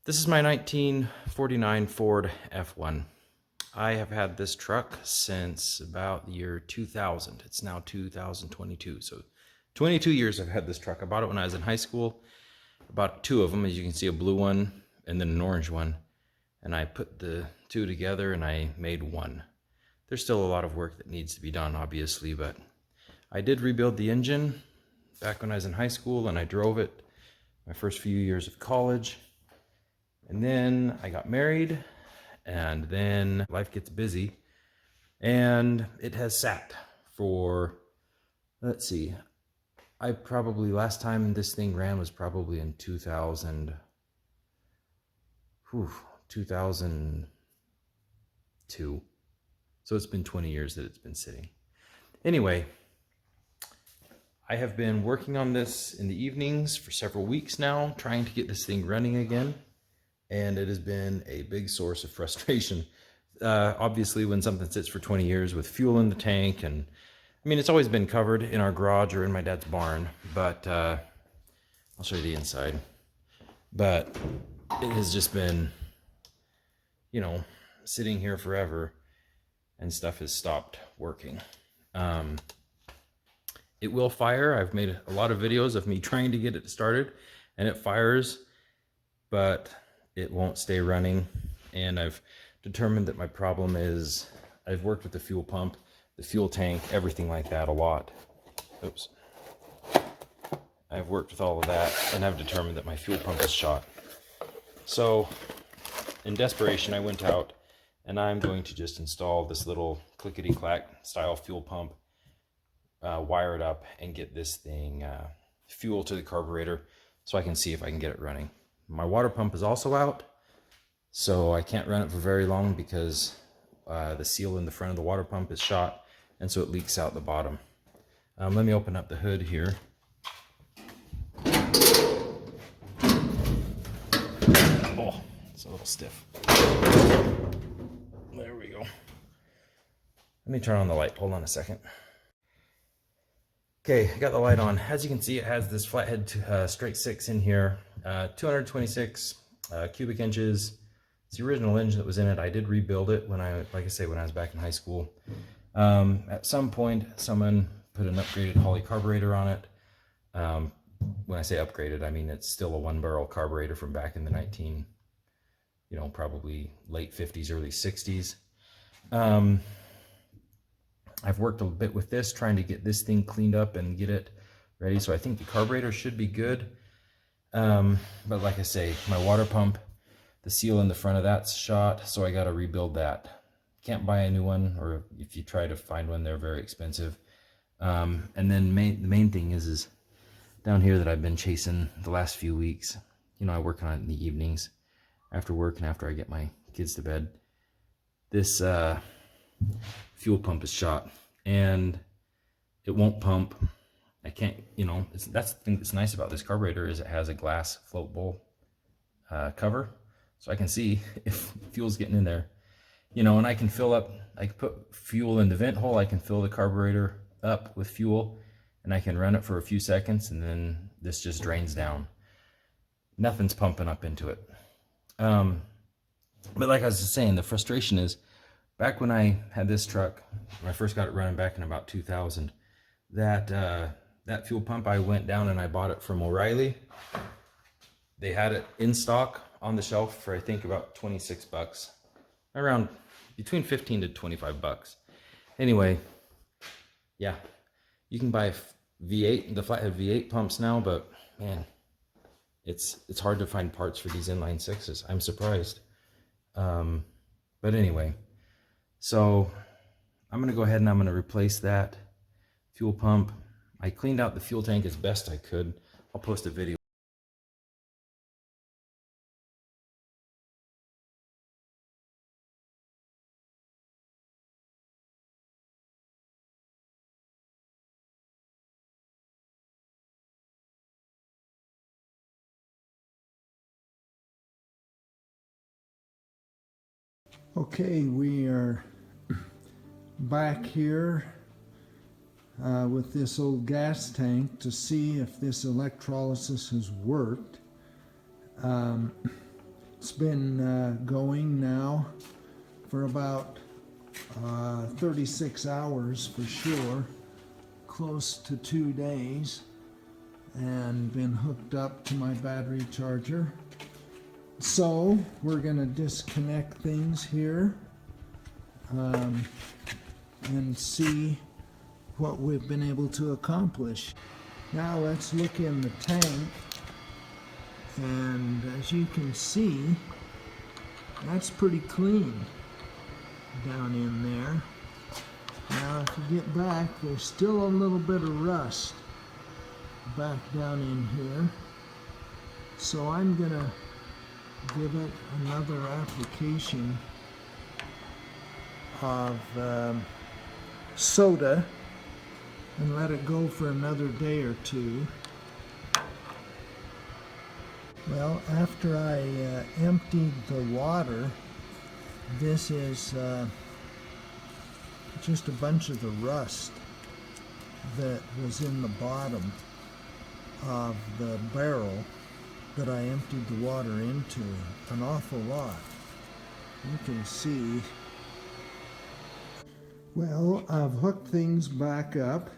This is my 1949 Ford F1. I have had this truck since about the year 2000. It's now 2022, so 22 years I've had this truck. I bought it when I was in high school. I bought two of them, as you can see, a blue one and then an orange one. And I put the two together and I made one. There's still a lot of work that needs to be done, obviously, but I did rebuild the engine back when I was in high school, and I drove it my first few years of college. And then I got married, and then life gets busy, and it has sat for, let's see, last time this thing ran was probably in 2002. So it's been 20 years that it's been sitting. Anyway, I have been working on this in the evenings for several weeks now, trying to get this thing running again. And it has been a big source of frustration. Obviously, when something sits for 20 years with fuel in the tank, and I mean, it's always been covered in our garage or in my dad's barn, but I'll show you the inside. But it has just been, sitting here forever, and stuff has stopped working. It will fire. I've made a lot of videos of me trying to get it started, and it fires, but it won't stay running. And I've determined that my problem is I've worked with the fuel pump, the fuel tank, everything like that a lot. Oops. I've worked with all of that, and I've determined that my fuel pump is shot. So in desperation, I went out and I'm going to just install this little clickety-clack style fuel pump, wire it up, and get this thing fuel to the carburetor so I can see if I can get it running. My water pump is also out, so I can't run it for very long because the seal in the front of the water pump is shot, and so it leaks out the bottom. Let me open up the hood here. Oh, it's a little stiff. There we go. Let me turn on the light. Hold on a second. Okay, I got the light on. As you can see, it has this flathead straight 6 in here, 226 cubic inches. It's the original engine that was in it. I did rebuild it when I was back in high school. At some point, someone put an upgraded Holley carburetor on it. When I say upgraded, I mean it's still a 1-barrel carburetor from back in the probably late 50s, early 60s. I've worked a bit with this, trying to get this thing cleaned up and get it ready. So I think the carburetor should be good. But like I say, my water pump, the seal in the front of that's shot, so I got to rebuild that. Can't buy a new one, or if you try to find one, they're very expensive. And then the main thing is down here that I've been chasing the last few weeks. I work on it in the evenings after work and after I get my kids to bed. This fuel pump is shot and it won't pump. I can't, that's the thing that's nice about this carburetor is it has a glass float bowl cover, so I can see if fuel's getting in there, and I can put fuel in the vent hole. I can fill the carburetor up with fuel and I can run it for a few seconds, and then this just drains down. Nothing's pumping up into it. But like I was just saying, the frustration is, back when I had this truck, when I first got it running back in about 2000, that fuel pump, I went down and I bought it from O'Reilly. They had it in stock on the shelf for I think about 26 bucks, around between 15 to 25 bucks. Anyway, yeah, you can buy V8, the flathead V8 pumps now, but man, it's hard to find parts for these inline 6s. I'm surprised. But anyway, so I'm going to go ahead and I'm going to replace that fuel pump. I cleaned out the fuel tank as best I could. I'll post a video. Okay, we are back here with this old gas tank to see if this electrolysis has worked. It's been going now for about 36 hours for sure, close to 2 days, and been hooked up to my battery charger. So we're going to disconnect things here and see what we've been able to accomplish. Now let's look in the tank, and as you can see, that's pretty clean down in there. Now if you get back, there's still a little bit of rust back down in here. So I'm gonna give it another application of soda and let it go for another day or two. Well, after I emptied the water, this is just a bunch of the rust that was in the bottom of the barrel that I emptied the water into, an awful lot. You can see. Well, I've hooked things back up,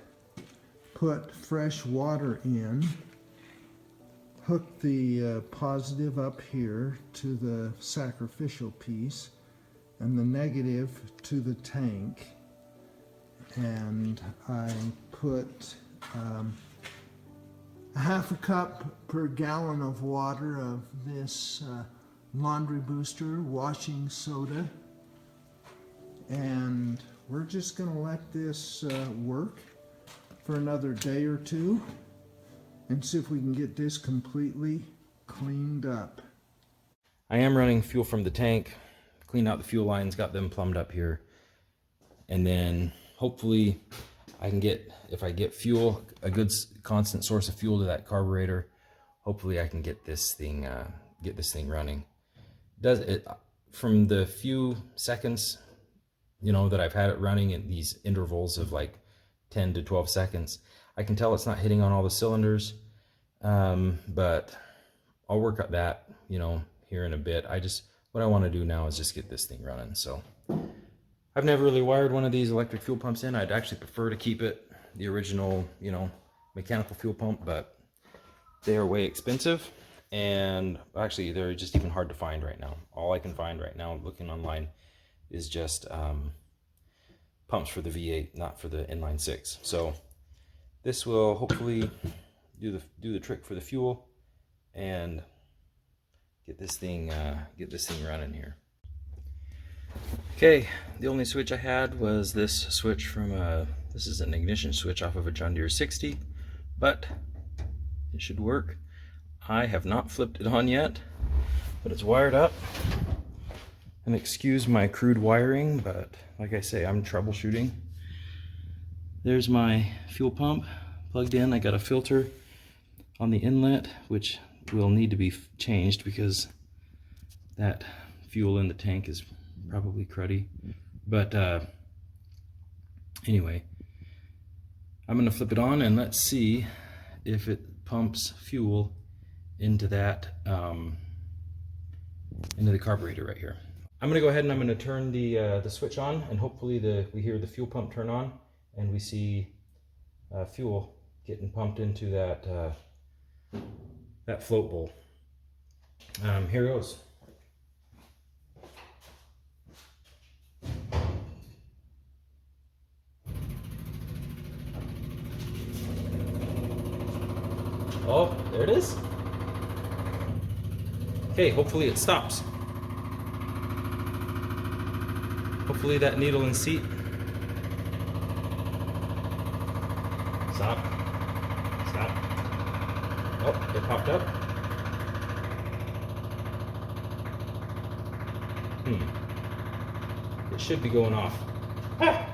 put fresh water in, hooked the positive up here to the sacrificial piece and the negative to the tank, and I put a half a cup per gallon of water of this Laundry Booster washing soda, and we're just going to let this work for another day or two and see if we can get this completely cleaned up. I am running fuel from the tank, cleaned out the fuel lines, got them plumbed up here, and then hopefully I can get, if I get fuel, a good constant source of fuel to that carburetor, hopefully I can get this thing running. Does it from the few seconds, you know, that I've had it running in these intervals of like 10 to 12 seconds, I can tell it's not hitting on all the cylinders, but I'll work at that, you know, here in a bit. What I want to do now is just get this thing running. So I've never really wired one of these electric fuel pumps in. I'd actually prefer to keep it the original, you know, mechanical fuel pump, but they are way expensive, and actually they're just even hard to find right now. All I can find right now looking online is just pumps for the V8, not for the inline 6. So this will hopefully do the trick for the fuel and get this thing running here. Okay, the only switch I had was this switch from this is an ignition switch off of a John Deere 60, but it should work. I have not flipped it on yet, but it's wired up. And excuse my crude wiring, but like I say, I'm troubleshooting. There's my fuel pump plugged in. I got a filter on the inlet, which will need to be changed because that fuel in the tank is probably cruddy. But anyway, I'm gonna flip it on and let's see if it pumps fuel into that into the carburetor right here. I'm gonna go ahead and I'm gonna turn the switch on, and hopefully we hear the fuel pump turn on and we see fuel getting pumped into that that float bowl. Here goes. Oh, there it is. Okay, hopefully it stops. Hopefully that needle and seat. Stop. Stop. Oh, it popped up. It should be going off. Ah!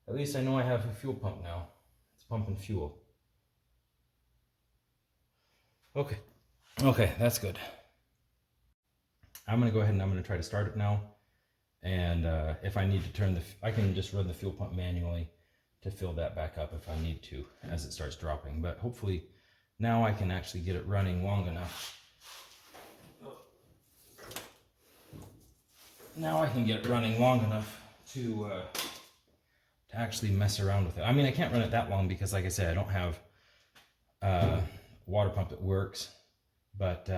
At least I know I have a fuel pump now. It's pumping fuel. Okay. Okay, that's good. I'm gonna go ahead and I'm gonna try to start it now. And if I need to turn I can just run the fuel pump manually to fill that back up if I need to as it starts dropping. But hopefully Now I can actually get it running long enough. Now I can get it running long enough to actually mess around with it. I mean, I can't run it that long because, like I said, I don't have a water pump that works. But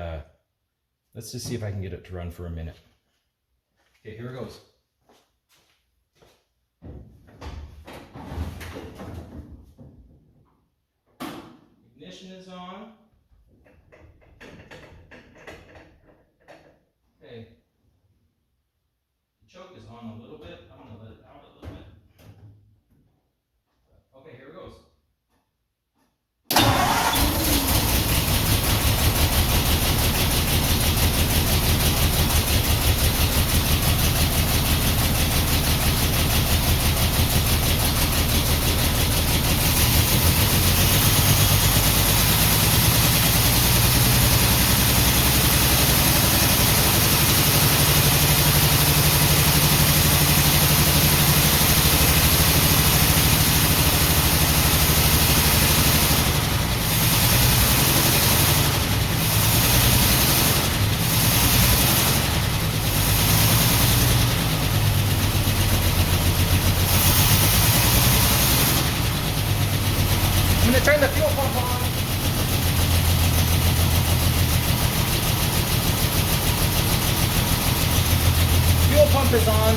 let's just see if I can get it to run for a minute. Okay, here it goes. Ignition is on. Okay. The choke is on a little bit. I'm going to let it out a little bit. Okay, here it goes. I'm going to turn the fuel pump on. Fuel pump is on.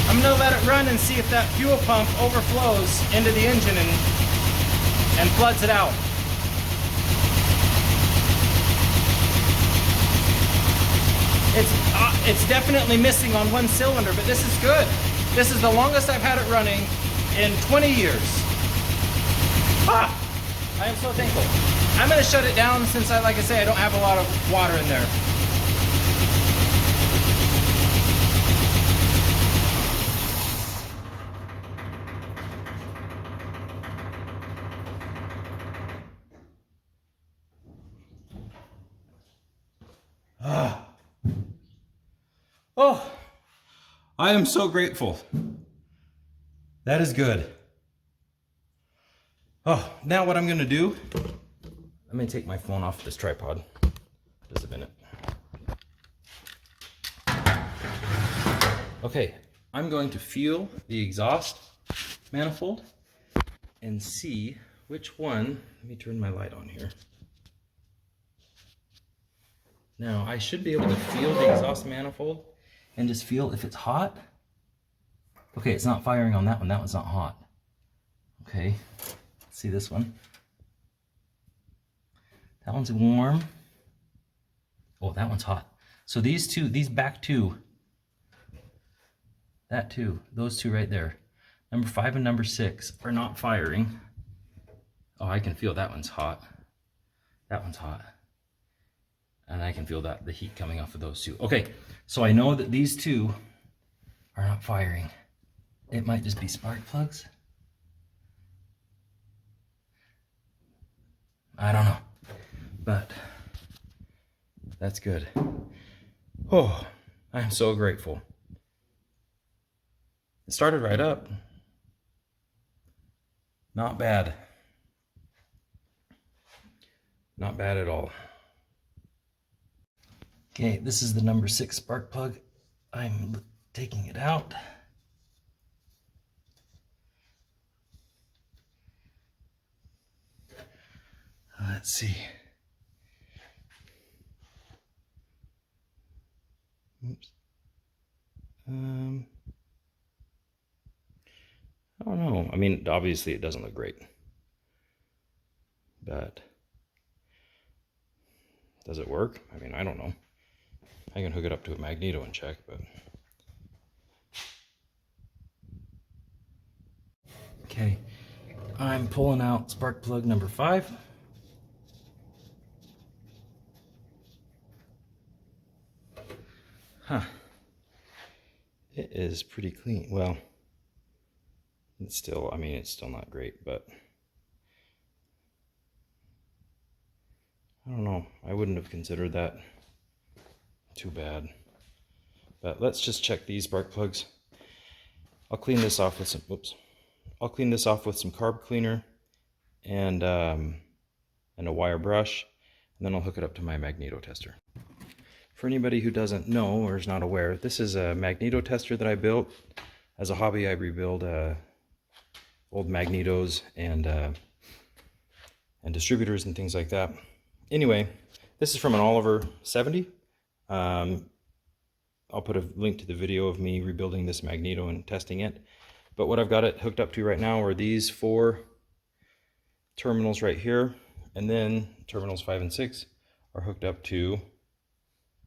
I'm going to let it run and see if that fuel pump overflows into the engine and floods it out. It's definitely missing on one cylinder, but this is good. This is the longest I've had it running in 20 years. Ah! I am so thankful. I'm going to shut it down since like I say, I don't have a lot of water in there. Oh, I am so grateful. That is good. Oh, now what I'm going to do, let me take my phone off this tripod. Just a minute. Okay, I'm going to feel the exhaust manifold and see which one. Let me turn my light on here. Now, I should be able to feel the exhaust manifold and just feel if it's hot. Okay, it's not firing on that one. That one's not hot. Okay, let's see this one. That one's warm. Oh, that one's hot. So these two, these back two, that two, those two right there, number 5 and number 6 are not firing. Oh, I can feel that one's hot. That one's hot. And I can feel that the heat coming off of those two. Okay, so I know that these two are not firing. It might just be spark plugs. I don't know, but that's good. Oh, I'm so grateful. It started right up. Not bad. Not bad at all. Okay, this is the number 6 spark plug. I'm taking it out. Let's see. Oops. I don't know. I mean, obviously it doesn't look great. But does it work? I mean, I don't know. I can hook it up to a magneto and check, but Okay, I'm pulling out spark plug number 5. Huh. It is pretty clean. Well, it's still, I mean, it's still not great, but I don't know. I wouldn't have considered that too bad. But let's just check these spark plugs. I'll clean this off with some, whoops. I'll clean this off with some carb cleaner and a wire brush, and then I'll hook it up to my magneto tester. For anybody who doesn't know or is not aware, this is a magneto tester that I built. As a hobby, I rebuild old magnetos and distributors and things like that. Anyway, this is from an Oliver 70. I'll put a link to the video of me rebuilding this magneto and testing it. But what I've got it hooked up to right now are these 4 terminals right here, and then terminals 5 and 6 are hooked up to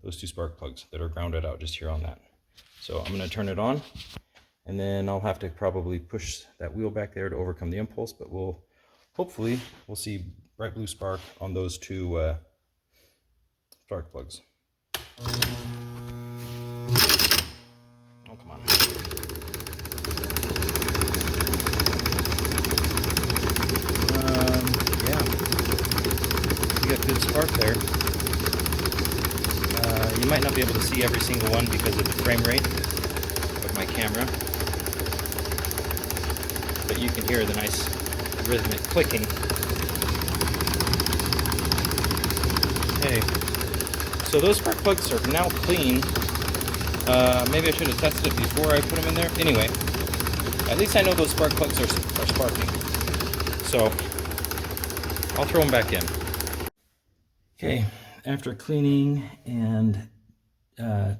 those 2 spark plugs that are grounded out just here on that. So I'm going to turn it on, and then I'll have to probably push that wheel back there to overcome the impulse, but hopefully we'll see bright blue spark on those 2 spark plugs. Oh, come on. Yeah, you got good spark there. You might not be able to see every single one because of the frame rate of my camera, but you can hear the nice rhythmic clicking. Okay, so those spark plugs are now clean. Maybe I should have tested it before I put them in there. Anyway, at least I know those spark plugs are sparking. So I'll throw them back in. Okay, after cleaning and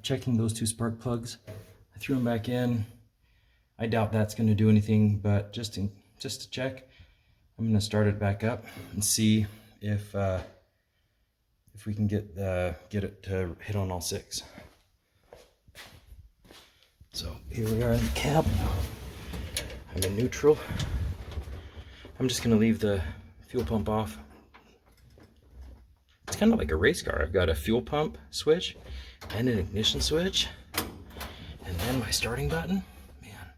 checking those 2 spark plugs, I threw them back in. I doubt that's going to do anything, but just to check, I'm going to start it back up and see if we can get it to hit on all 6. So here we are in the cab. I'm in neutral. I'm just going to leave the fuel pump off. It's kind of like a race car. I've got a fuel pump switch and an ignition switch, and then my starting button. Man.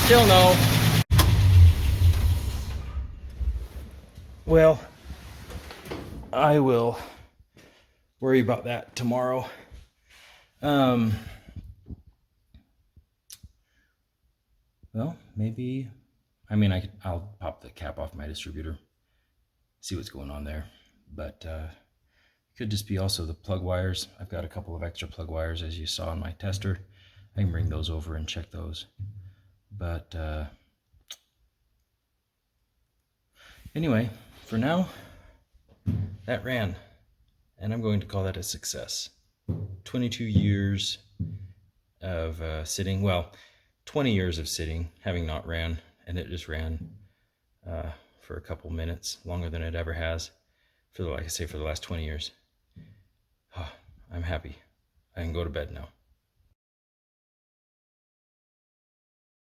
Still no. Well, I will worry about that tomorrow. Well, maybe, I mean, I'll pop the cap off my distributor, see what's going on there. But it could just be also the plug wires. I've got a couple of extra plug wires, as you saw in my tester. I can bring those over and check those. But anyway, for now, that ran, and I'm going to call that a success. 22 years of sitting, well, 20 years of sitting, having not ran, and it just ran for a couple minutes, longer than it ever has, like I say, for the last 20 years. Oh, I'm happy. I can go to bed now.